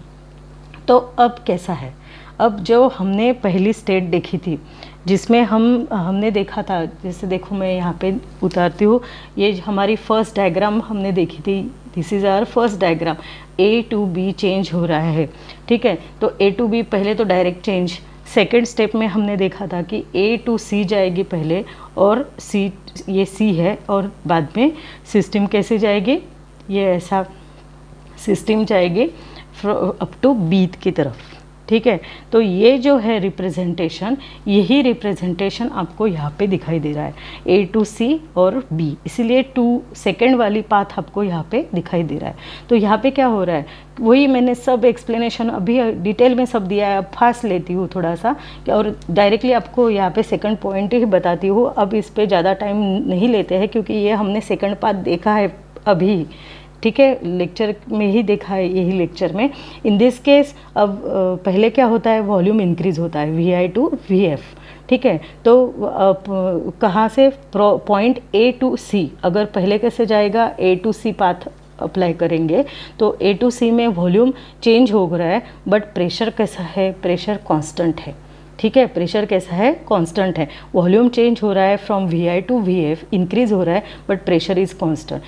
तो अब कैसा है, अब जो हमने पहली स्टेट देखी थी जिसमें हमने देखा था, जैसे देखो मैं यहाँ पे उतारती हूँ, ये हमारी फर्स्ट डायग्राम हमने देखी थी, this is our first diagram. A to B change हो रहा है। ठीक है, तो ए टू बी पहले तो डायरेक्ट चेंज, सेकेंड स्टेप में हमने देखा था कि ए टू सी जाएगी पहले, और सी, ये सी है, और बाद में सिस्टम कैसे जाएगी, ये ऐसा सिस्टम जाएगी अप टू बी की तरफ। ठीक है, तो ये जो है रिप्रेजेंटेशन, यही रिप्रेजेंटेशन आपको यहाँ पे दिखाई दे रहा है, ए टू सी और बी, इसीलिए टू सेकेंड वाली पाथ आपको यहाँ पे दिखाई दे रहा है। तो यहाँ पे क्या हो रहा है, वही मैंने सब एक्सप्लेनेशन अभी डिटेल में सब दिया है, अब फास्ट लेती हूँ थोड़ा सा, और डायरेक्टली आपको यहाँ पे सेकंड पॉइंट ही बताती हूँ। अब इस पर ज़्यादा टाइम नहीं लेते हैं क्योंकि ये हमने सेकंड पार्ट देखा है अभी। ठीक है, लेक्चर में ही देखा है, यही लेक्चर में। इन दिस केस अब पहले क्या होता है, वॉल्यूम इंक्रीज होता है VI टू VF। ठीक है, तो कहाँ से, पॉइंट A टू C, अगर पहले कैसे जाएगा, A to C path apply करेंगे तो A टू C में वॉल्यूम चेंज हो रहा है बट प्रेशर कैसा है, प्रेशर कांस्टेंट है। ठीक है, प्रेशर कैसा है, कांस्टेंट है। वॉल्यूम चेंज हो रहा है from VI to VF, increase हो रहा है बट प्रेशर इज कांस्टेंट।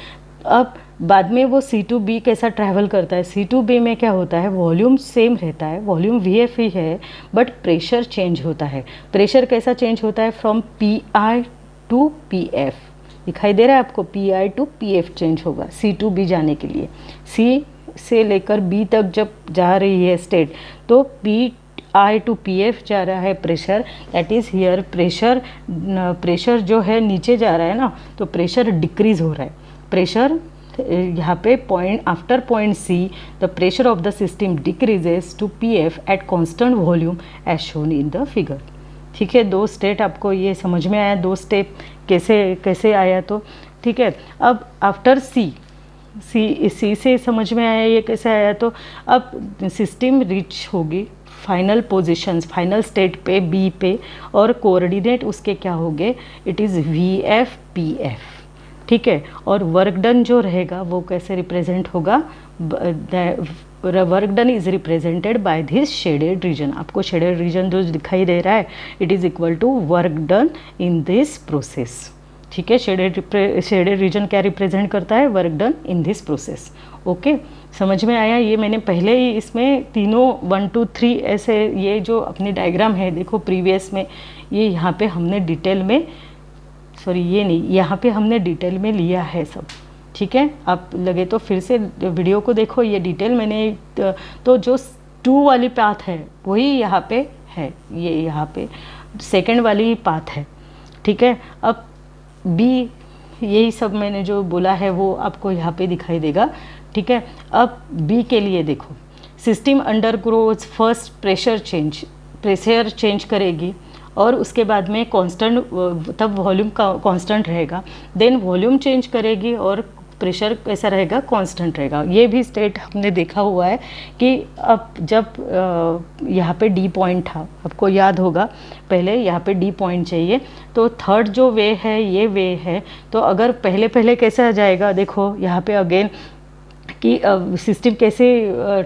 अब बाद में वो C टू B कैसा ट्रैवल करता है, C टू B में क्या होता है, वॉल्यूम सेम रहता है, वॉल्यूम VF ही है बट प्रेशर चेंज होता है। प्रेशर कैसा चेंज होता है, फ्रॉम PI टू PF, दिखाई दे रहा है आपको, PI टू PF चेंज होगा C टू B जाने के लिए। C से लेकर B तक जब जा रही है स्टेट, तो PI टू PF जा रहा है pressure, that is here pressure जो है नीचे जा रहा है ना, तो प्रेशर डिक्रीज हो रहा है। प्रेशर यहाँ पे point, after point C the pressure of the system decreases to PF at constant volume as shown in the figure. ठीक है, दो स्टेट आपको ये समझ में आया, दो स्टेप कैसे आया तो। ठीक है, अब आफ्टर C से समझ में आया ये कैसे आया, तो अब सिस्टम रीच होगी फाइनल पोजीशंस, फाइनल स्टेट पे B पे, और कोऑर्डिनेट उसके क्या होंगे, इट इज़ VF PF। ठीक है, और वर्क डन जो रहेगा वो कैसे रिप्रेजेंट होगा, work done is represented by this shaded region. आपको शेडेड रीजन जो दिखाई दे रहा है, it is equal to work done in this process. ठीक है, शेडेड रीजन क्या रिप्रेजेंट करता है, work done in this process. Okay, समझ में आया। ये मैंने पहले ही इसमें तीनों 1 2 3 ऐसे, ये जो अपनी डायग्राम है देखो प्रीवियस में, ये यहाँ पे हमने डिटेल में, सॉरी ये नहीं, यहाँ पे हमने डिटेल में लिया है सब। ठीक है, आप लगे तो फिर से वीडियो को देखो, ये डिटेल मैंने, तो जो 2 वाली पाथ है वही यहाँ पे है, ये यहाँ पे सेकंड वाली पाथ है। ठीक है, अब B, यही सब मैंने जो बोला है वो आपको यहाँ पे दिखाई देगा। ठीक है, अब B के लिए देखो, system undergoes first pressure change करेगी, और उसके बाद में कांस्टेंट, तब वॉल्यूम का कांस्टेंट रहेगा, देन वॉल्यूम चेंज करेगी और प्रेशर कैसा रहेगा, कांस्टेंट रहेगा। ये भी स्टेट हमने देखा हुआ है कि अब जब यहाँ पे डी पॉइंट था, आपको याद होगा पहले यहाँ पे डी पॉइंट चाहिए, तो थर्ड जो वे है ये वे है, तो अगर पहले पहले कैसे आ जाएगा, देखो यहाँ पे अगेन कि सिस्टम कैसे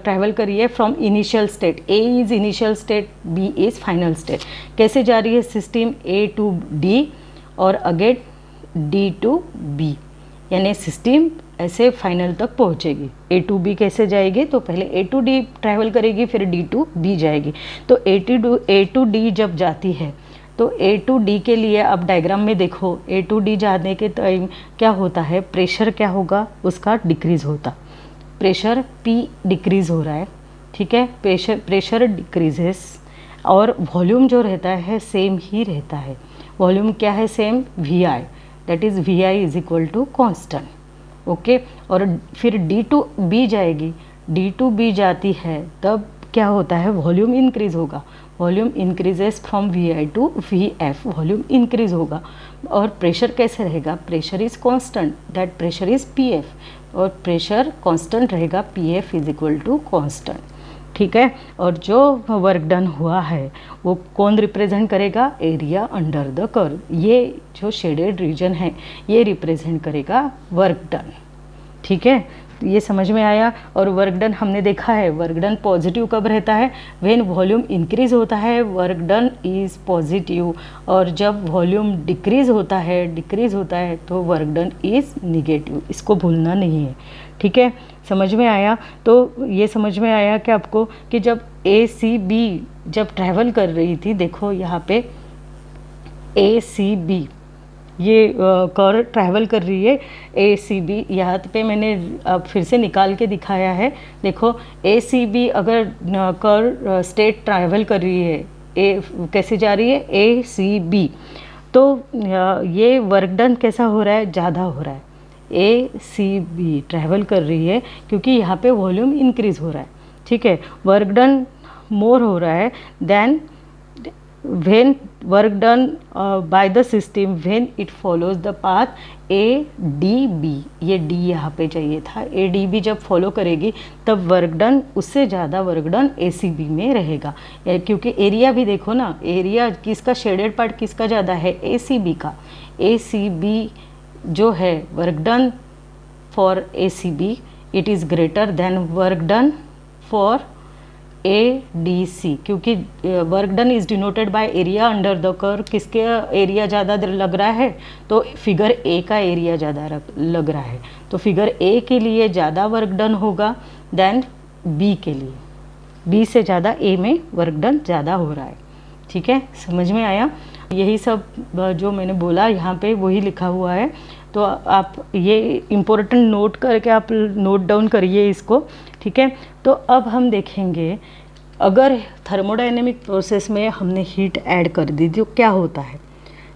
ट्रैवल करी है from initial state, A is initial state, B is final state, कैसे जा रही है सिस्टम ए टू डी और अगेन डी टू बी, यानी सिस्टम ऐसे फाइनल तक पहुंचेगी। ए टू बी कैसे जाएगी, तो पहले ए टू डी ट्रैवल करेगी, फिर डी टू बी जाएगी। तो ए टू डी जब जाती है तो ए टू डी के लिए अब डायग्राम में देखो, ए टू डी जाने के टाइम क्या होता है, प्रेशर क्या होगा, उसका डिक्रीज़ होता, प्रेशर P डिक्रीज़ हो रहा है, ठीक है, प्रेशर डिक्रीजेस और वॉल्यूम जो रहता है सेम ही रहता है। वॉल्यूम क्या है, same VI, that is VI is equal to constant, okay. और फिर D2B जाएगी, D2B जाती है तब क्या होता है, वॉल्यूम इंक्रीज़ होगा, volume increases from VI to VF, volume increase होगा। और प्रेशर कैसे रहेगा, pressure is constant, that pressure is PF, और प्रेशर कांस्टेंट रहेगा, PF is equal to constant, ठीक है। और जो वर्क डन हुआ है वो कौन रिप्रेजेंट करेगा, एरिया अंडर द कर्व, ये जो शेडेड रीजन है ये रिप्रेजेंट करेगा वर्क डन, ठीक है। तो ये समझ में आया। और वर्क डन हमने देखा है, वर्क डन पॉजिटिव कब रहता है, व्हेन वॉल्यूम इंक्रीज होता है वर्क डन इज़ पॉजिटिव, और जब वॉल्यूम डिक्रीज होता है तो वर्क डन इज़ निगेटिव, इसको भूलना नहीं है, ठीक है। समझ में आया। तो ये समझ में आया कि आपको कि जब ACB जब ट्रैवल कर रही थी, देखो यहाँ पे ACB ये कर ट्रैवल कर रही है, ACB यहाँ पे मैंने अब फिर से निकाल के दिखाया है, देखो ACB अगर कर स्टेट ट्रैवल कर रही है, कैसे जा रही है, ACB, तो ये वर्क डन कैसा हो रहा है, ज़्यादा हो रहा है, ACB ट्रैवल कर रही है क्योंकि यहाँ पे वॉल्यूम इंक्रीज़ हो रहा है, ठीक है, वर्क डन मोर हो रहा है then when work done by the system when it follows the path ADB, ये D यहाँ पे चाहिए था, ADB जब फॉलो करेगी तब वर्क डन, उससे ज़्यादा वर्क डन ACB में रहेगा, क्योंकि एरिया भी देखो ना, एरिया किसका, शेडेड पार्ट किसका ज़्यादा है, ACB का, ACB जो है work done for ACB it is greater than work done for ADC, क्योंकि work done is denoted by area under the curve, किसके एरिया ज़्यादा लग रहा है, तो फिगर A का एरिया ज़्यादा लग रहा है, तो फिगर A के लिए ज़्यादा वर्क डन होगा देन B के लिए, B से ज़्यादा A में वर्क डन ज़्यादा हो रहा है, ठीक है। समझ में आया। यही सब जो मैंने बोला यहाँ पे वही लिखा हुआ है, तो आप ये इम्पोर्टेंट नोट करके आप नोट डाउन करिए इसको, ठीक है। तो अब हम देखेंगे अगर थर्मोडायनेमिक प्रोसेस में हमने हीट ऐड कर दी तो क्या होता है।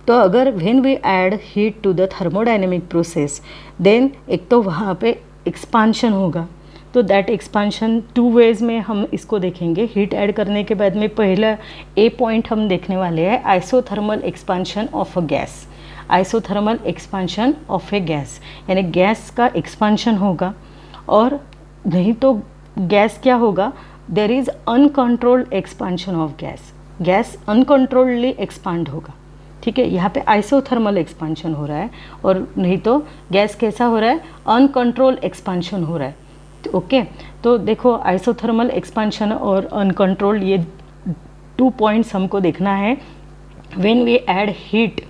तो अगर when we add heat to the thermodynamic process then एक तो वहाँ पे एक्सपांशन होगा, तो दैट एक्सपांशन टू वेज में हम इसको देखेंगे। हीट ऐड करने के बाद में पहला ए पॉइंट हम देखने वाले हैं, isothermal expansion of a gas, isothermal expansion of a gas, यानी गैस का एक्सपांशन होगा, और नहीं तो गैस क्या होगा, there is uncontrolled expansion of gas, gas uncontrolledly expand होगा, ठीक है। यहाँ पे आइसोथर्मल एक्सपांशन हो रहा है, और नहीं तो गैस कैसा हो रहा है, अनकंट्रोल्ड एक्सपांशन हो रहा है, ओके। तो देखो आइसोथर्मल एक्सपांशन और अनकंट्रोल्ड, ये 2 पॉइंट्स हमको देखना है when we add heat,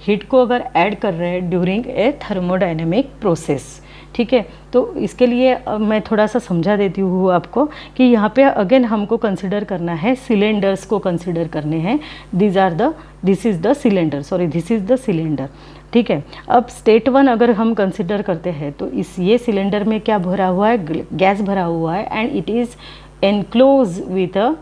heat को अगर ऐड कर रहे हैं ड्यूरिंग ए थर्मोडायनेमिक प्रोसेस, ठीक है। तो इसके लिए मैं थोड़ा सा समझा देती हूँ आपको कि यहाँ पे अगेन हमको कंसिडर करना है, सिलेंडर्स को कंसिडर करने हैं, दिस इज़ द सिलेंडर, ठीक है। अब स्टेट 1 अगर हम कंसिडर करते हैं तो ये सिलेंडर में क्या भरा हुआ है, गैस भरा हुआ है, and it is enclose with a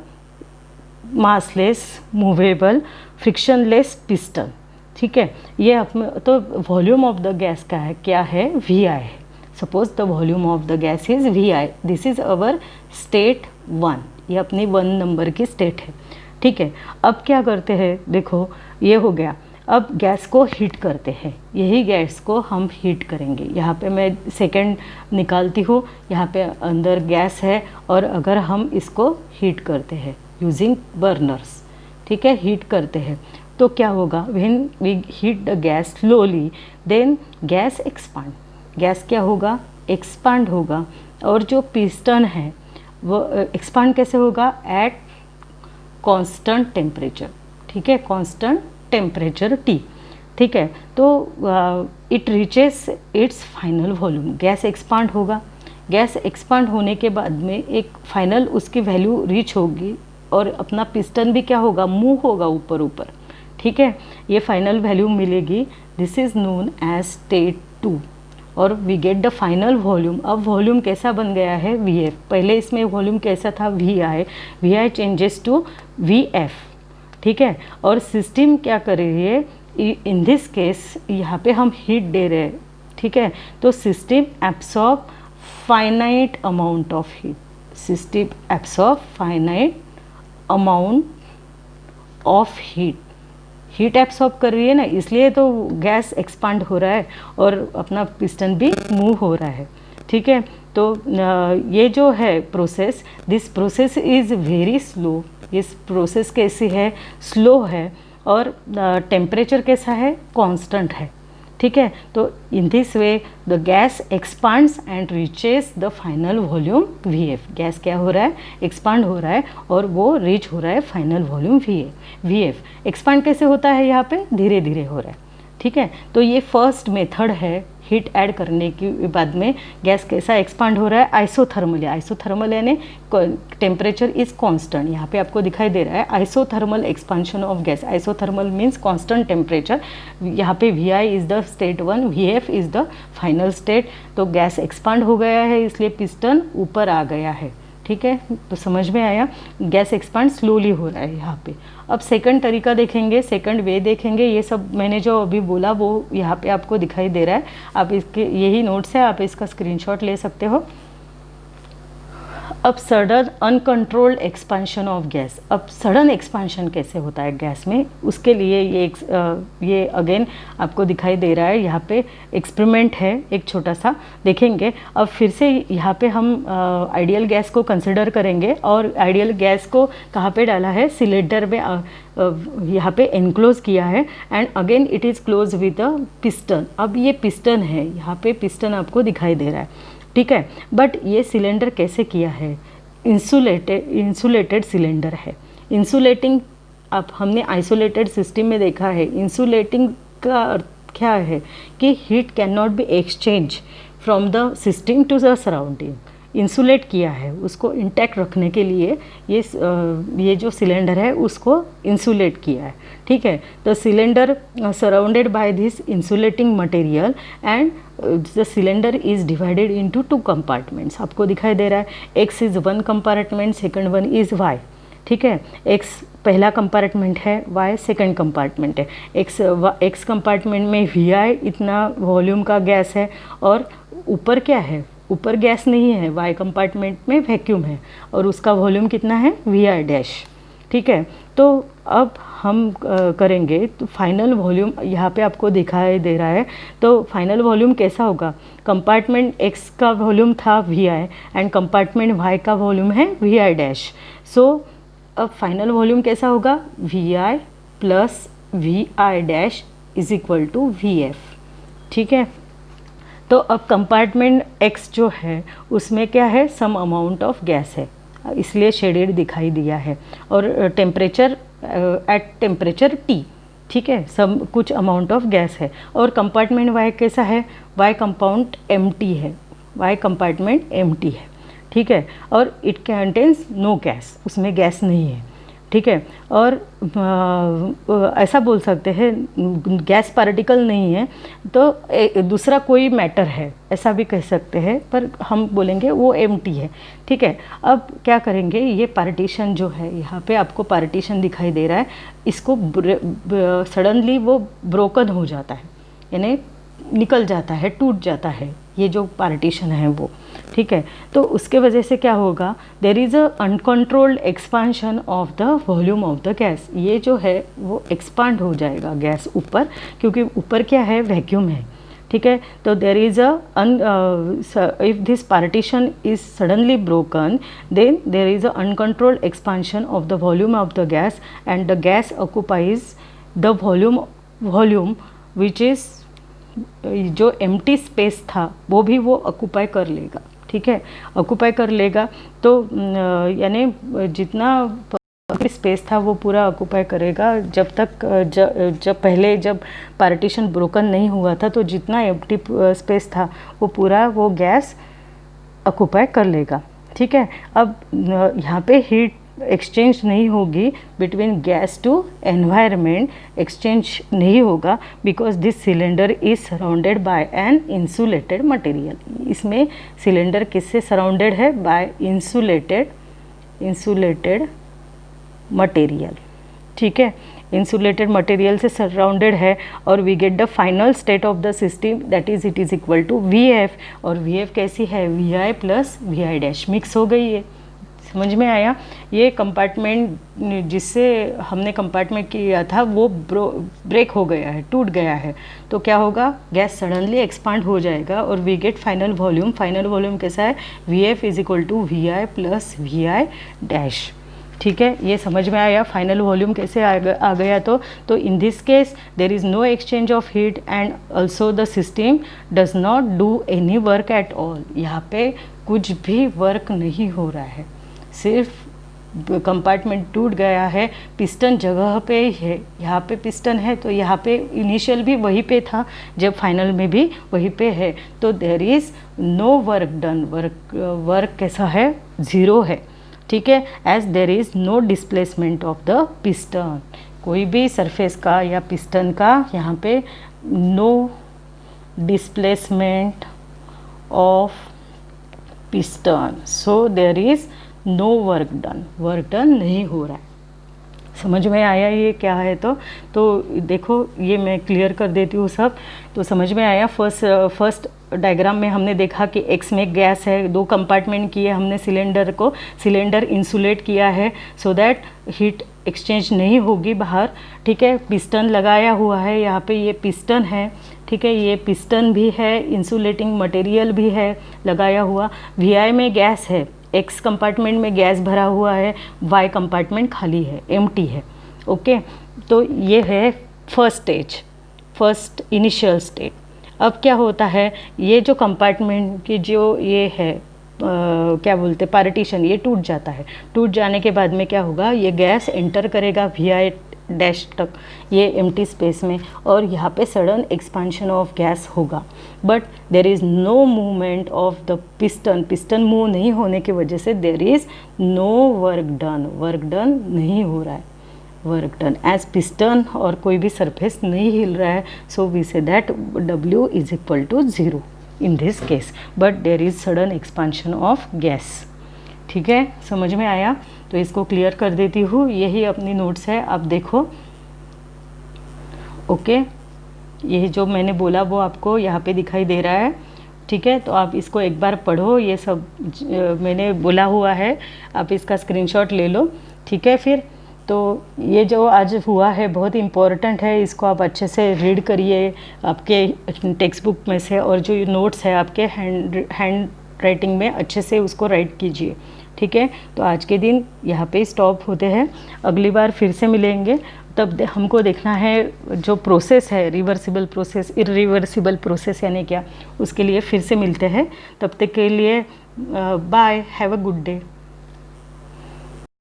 massless movable frictionless piston, ठीक है। ये तो वॉल्यूम ऑफ द गैस का है, क्या है, VI है। Suppose the volume of the gas is VI, this is our state 1, ये अपनी 1 नंबर की स्टेट है, ठीक है। अब क्या करते हैं, देखो ये हो गया, अब गैस को हीट करते हैं, यही गैस को हम हीट करेंगे। यहाँ पे मैं सेकंड निकालती हूँ, यहाँ पे अंदर गैस है और अगर हम इसको हीट करते हैं यूजिंग बर्नर्स, ठीक है, हीट करते हैं तो क्या होगा, when we heat the gas slowly then gas expand, gas क्या होगा, एक्सपांड होगा। और जो पिस्टन है वो एक्सपांड कैसे होगा, एट कांस्टेंट टेम्परेचर, ठीक है, कांस्टेंट टेम्परेचर T, ठीक है। तो it reaches it's final volume, gas expand होगा, गैस एक्सपांड होने के बाद में एक फाइनल उसकी वैल्यू रीच होगी और अपना पिस्टन भी क्या होगा, मूव होगा ऊपर ऊपर, ठीक है, ये फाइनल वैल्यू मिलेगी। This is known as state 2 और we get the final volume. अब वॉल्यूम कैसा बन गया है, Vf, पहले इसमें वॉल्यूम कैसा था, Vi चेंजेस टू Vf, ठीक है। और सिस्टम क्या कर रही है, इन दिस केस यहाँ पे हम हीट दे रहे हैं, ठीक है, तो system absorb finite amount of heat, system absorb finite amount of heat absorb कर रही है ना, इसलिए तो गैस एक्सपांड हो रहा है और अपना पिस्टन भी मूव हो रहा है, ठीक है। तो ये जो है process, this process is very slow, इस प्रोसेस कैसी है, स्लो है और टेम्परेचर कैसा है, कांस्टेंट है, ठीक है। तो in this way the gas expands and reaches the final volume Vf, gas क्या हो रहा है, एक्सपांड हो रहा है और वो रीच हो रहा है फाइनल वॉल्यूम Vf। एक्सपांड कैसे होता है, यहाँ पे धीरे धीरे हो रहा है, ठीक है। तो ये फर्स्ट मेथड है हीट ऐड करने के बाद में गैस कैसा एक्सपांड हो रहा है, आइसोथर्मल, आइसोथर्मल यानी टेम्परेचर इज़ कांस्टेंट, यहाँ पे आपको दिखाई दे रहा है isothermal expansion of gas, isothermal means constant temperature, यहाँ पे Vi is the state 1, Vf is the final state. तो गैस एक्सपांड हो गया है इसलिए पिस्टन ऊपर आ गया है, ठीक है, तो समझ में आया, गैस एक्सपांड स्लोली हो रहा है यहाँ पे। अब सेकंड तरीका देखेंगे, सेकंड वे देखेंगे, ये सब मैंने जो अभी बोला वो यहाँ पे आपको दिखाई दे रहा है, आप इसके यही नोट्स है, आप इसका स्क्रीनशॉट ले सकते हो। अब sudden uncontrolled expansion of gas, अब सडन एक्सपांशन कैसे होता है गैस में, उसके लिए ये अगेन आपको दिखाई दे रहा है, यहाँ पे एक्सपेरिमेंट है एक छोटा सा, देखेंगे। अब फिर से यहाँ पे हम आइडियल गैस को कंसिडर करेंगे और आइडियल गैस को कहाँ पे डाला है, सिलेंडर में यहाँ पे एनक्लोज किया है and again it is close with a piston. अब ये पिस्टन है, यहाँ पे पिस्टन आपको दिखाई दे रहा है, ठीक है, बट ये सिलेंडर कैसे किया है, इंसुलेटेड सिलेंडर है। इंसुलेटिंग अब हमने आइसोलेटेड सिस्टम में देखा है, इंसुलेटिंग का अर्थ क्या है कि heat can not be exchange from the system to the surrounding, insulate किया है, उसको इंटैक्ट रखने के लिए ये जो सिलेंडर है उसको इंसुलेट किया है, ठीक है। The cylinder surrounded by this insulating material and the cylinder is divided into 2 compartments, आपको दिखाई दे रहा है, X is 1 compartment, second one is Y, ठीक है, X पहला कंपार्टमेंट है, Y सेकंड कंपार्टमेंट है। X कंपार्टमेंट में Vi इतना वॉल्यूम का गैस है और ऊपर क्या है, ऊपर गैस नहीं है, Y कंपार्टमेंट में वैक्यूम है और उसका वॉल्यूम कितना है, Vi डैश, ठीक है। तो अब हम करेंगे तो फाइनल वॉल्यूम यहाँ पे आपको दिखाई दे रहा है, तो फाइनल वॉल्यूम कैसा होगा, कंपार्टमेंट X का वॉल्यूम था Vi एंड कंपार्टमेंट Y का वॉल्यूम है Vi डैश। सो अब फाइनल वॉल्यूम कैसा होगा, Vi plus Vi dash is equal to Vf, ठीक है। तो अब कंपार्टमेंट X जो है उसमें क्या है, सम अमाउंट ऑफ गैस है, इसलिए शेडेड दिखाई दिया है, और टेम्परेचर एट टेम्परेचर T, ठीक है, सब कुछ अमाउंट ऑफ गैस है। और कंपार्टमेंट Y कैसा है, Y कंपाउंड एम्प्टी है, Y कंपार्टमेंट एम्प्टी है, ठीक है, और इट कंटेन्स नो गैस, उसमें गैस नहीं है, ठीक है। और ऐसा बोल सकते हैं गैस पार्टिकल नहीं है तो दूसरा कोई मैटर है, ऐसा भी कह सकते हैं, पर हम बोलेंगे वो एम्प्टी है, ठीक है। अब क्या करेंगे, ये पार्टीशन जो है, यहाँ पे आपको पार्टीशन दिखाई दे रहा है, इसको सडनली वो ब्रोकन हो जाता है, यानी निकल जाता है, टूट जाता है, ये जो पार्टीशन है वो, ठीक है। तो उसके वजह से क्या होगा, देर is a uncontrolled expansion of the volume of the gas. ये जो है वो एक्सपांड हो जाएगा गैस ऊपर, क्योंकि ऊपर क्या है, वैक्यूम है, ठीक है। तो there is if this partition is suddenly broken, then there is a uncontrolled expansion of the volume of the gas and the gas occupies the volume which is, जो एम्प्टी स्पेस था वो भी वो ऑक्यूपाई कर लेगा, ठीक है, ऑक्यूपाई कर लेगा। तो यानी जितना स्पेस था वो पूरा ऑक्यूपाई करेगा। जब तक जब पार्टीशन ब्रोकन नहीं हुआ था, तो जितना एम्प्टी स्पेस था वो पूरा वो गैस ऑक्यूपाई कर लेगा, ठीक है। अब यहाँ पे हीट एक्सचेंज नहीं होगी between gas to environment, exchange नहीं होगा, because this cylinder is surrounded by an insulated material. इसमें सिलेंडर किससे सराउंडेड है, बाय इंसुलेटेड मटेरियल, ठीक है, इंसुलेटेड मटेरियल से सराउंडेड है। और we get the final state of the system, that is it is equal to V F. और वी एफ कैसी है, V I plus V I dash, mix हो गई है। समझ में आया। ये कंपार्टमेंट जिससे हमने कंपार्टमेंट किया था वो ब्रेक हो गया है, टूट गया है। तो क्या होगा, गैस सडनली एक्सपांड हो जाएगा और we get final volume. Final volume कैसा है, V F is equal to V I plus V I dash, ठीक है। ये समझ में आया फाइनल वॉल्यूम कैसे आ गया। तो in this case there is no exchange of heat and also the system does not do any work at all. यहाँ पे कुछ भी वर्क नहीं हो रहा है, सिर्फ कंपार्टमेंट टूट गया है, पिस्टन जगह पे है, यहाँ पे पिस्टन है, तो यहाँ पे इनिशियल भी वहीं पे था, जब फाइनल में भी वहीं पे है। तो there is no work done, work कैसा है, ज़ीरो है, ठीक है। As there is no displacement of the piston, कोई भी सरफेस का या पिस्टन का यहाँ पे no displacement of piston, so there is no work done नहीं हो रहा है। समझ में आया ये क्या है। तो देखो ये मैं क्लियर कर देती हूँ सब, तो समझ में आया। फर्स्ट डायग्राम में हमने देखा कि एक्स में गैस है, दो कंपार्टमेंट किए हमने, सिलेंडर इंसुलेट किया है सो दैट हीट एक्सचेंज नहीं होगी बाहर, ठीक है। पिस्टन लगाया हुआ है, यहाँ पे ये पिस्टन है, ठीक है, ये पिस्टन भी है, इंसुलेटिंग मटेरियल भी है लगाया हुआ। वीआई में गैस है, एक्स कंपार्टमेंट में गैस भरा हुआ है, वाई कंपार्टमेंट खाली है, एम्प्टी है, ओके। तो ये है फर्स्ट इनिशियल स्टेट। अब क्या होता है, ये जो कंपार्टमेंट की जो ये है क्या बोलते पार्टीशन, ये टूट जाता है। टूट जाने के बाद में क्या होगा, ये गैस एंटर करेगा वी आई डैश तक, ये एम्प्टी स्पेस में, और यहाँ पे सडन एक्सपांशन ऑफ गैस होगा। But there is no movement of the piston move नहीं होने की वजह से there is no work done नहीं हो रहा है, वर्क डन एज पिस्टन, और कोई भी सरफेस नहीं हिल रहा है। सो वी से that W is equal to 0 in this case, but there is sudden expansion of gas, ठीक है। समझ में आया। तो इसको क्लियर कर देती हूँ, यही अपनी नोट्स है, आप देखो, ओके। ये जो मैंने बोला वो आपको यहाँ पे दिखाई दे रहा है, ठीक है। तो आप इसको एक बार पढ़ो, ये सब मैंने बोला हुआ है, आप इसका स्क्रीनशॉट ले लो, ठीक है। फिर तो ये जो आज हुआ है बहुत इम्पोर्टेंट है, इसको आप अच्छे से रीड करिए आपके टेक्स्ट बुक में से, और जो नोट्स है आपके हैंड राइटिंग में अच्छे से उसको राइट कीजिए, ठीक है। तो आज के दिन यहाँ पे स्टॉप होते हैं, अगली बार फिर से मिलेंगे। तब हमको देखना है जो प्रोसेस है, रिवर्सिबल प्रोसेस, इरिवर्सिबल प्रोसेस यानी क्या, उसके लिए फिर से मिलते हैं। तब तक के लिए bye, have a good day.